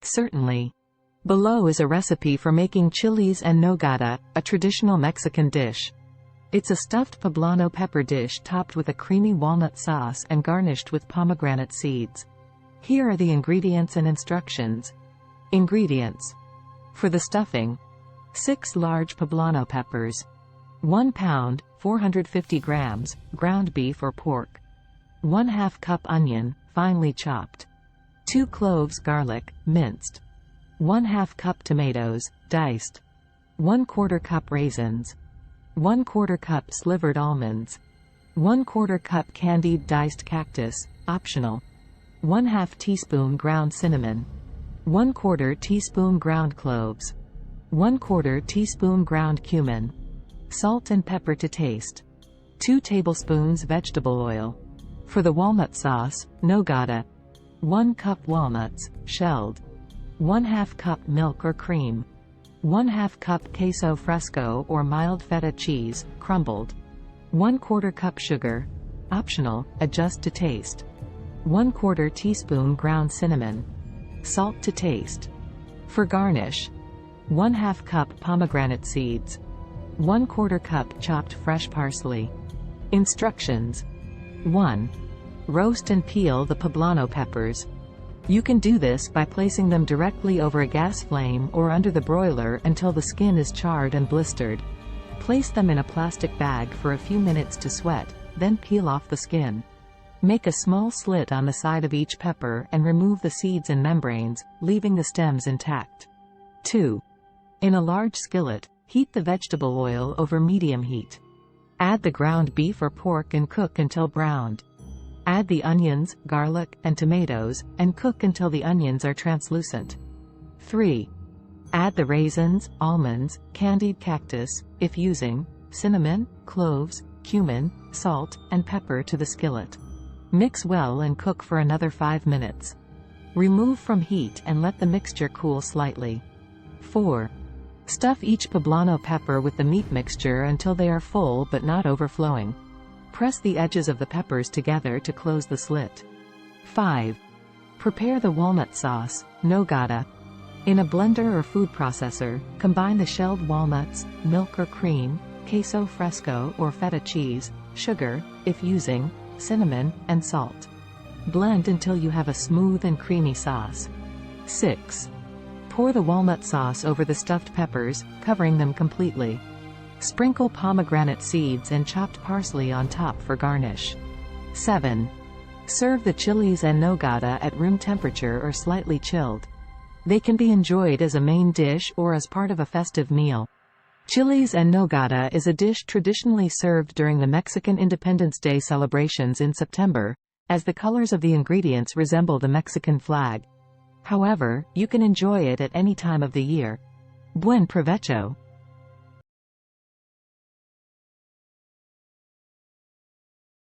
Certainly. Below is a recipe for making chiles en nogada, a traditional Mexican dish. It's a stuffed poblano pepper dish topped with a creamy walnut sauce and garnished with pomegranate seeds. Here are the ingredients and instructions. Ingredients. For the stuffing: 6 large poblano peppers, 1 pound, 450 grams, ground beef or pork, 1/2 cup onion, finely chopped, 2 cloves garlic, minced, 1/2 cup tomatoes, diced, 1/4 cup raisins, 1/4 cup slivered almonds, 1/4 cup candied diced cactus, optional, 1/2 teaspoon ground cinnamon, 1/4 teaspoon ground cloves, 1/4 teaspoon ground cumin, salt and pepper to taste, 2 tablespoons vegetable oil. For the walnut sauce, nogada: 1 cup walnuts, shelled, 1/2 cup milk or cream, 1/2 cup queso fresco or mild feta cheese, crumbled, 1/4 cup sugar, optional, adjust to taste, 1/4 teaspoon ground cinnamon, salt to taste. For garnish: 1/2 cup pomegranate seeds, 1/4 cup chopped fresh parsley. Instructions. 1. Roast and peel the poblano peppers. You can do this by placing them directly over a gas flame or under the broiler until the skin is charred and blistered. Place them in a plastic bag for a few minutes to sweat, then peel off the skin. Make a small slit on the side of each pepper and remove the seeds and membranes, leaving the stems intact. 2. In a large skillet, heat the vegetable oil over medium heat. Add the ground beef or pork and cook until browned. Add the onions, garlic, and tomatoes, and cook until the onions are translucent. 3. Add the raisins, almonds, candied cactus, if using, cinnamon, cloves, cumin, salt, and pepper to the skillet. Mix well and cook for another 5 minutes. Remove from heat and let the mixture cool slightly. 4. Stuff each poblano pepper with the meat mixture until they are full but not overflowing. Press the edges of the peppers together to close the slit. 5. Prepare the walnut sauce, nogada. In a blender or food processor, combine the shelled walnuts, milk or cream, queso fresco or feta cheese, sugar, if using, cinnamon, and salt. Blend until you have a smooth and creamy sauce. 6. Pour the walnut sauce over the stuffed peppers, covering them completely. Sprinkle pomegranate seeds and chopped parsley on top for garnish. 7. Serve the chiles en nogada at room temperature or slightly chilled. They can be enjoyed as a main dish or as part of a festive meal. Chiles en nogada is a dish traditionally served during the Mexican Independence Day celebrations in September, as the colors of the ingredients resemble the Mexican flag. However, you can enjoy it at any time of the year. Buen provecho!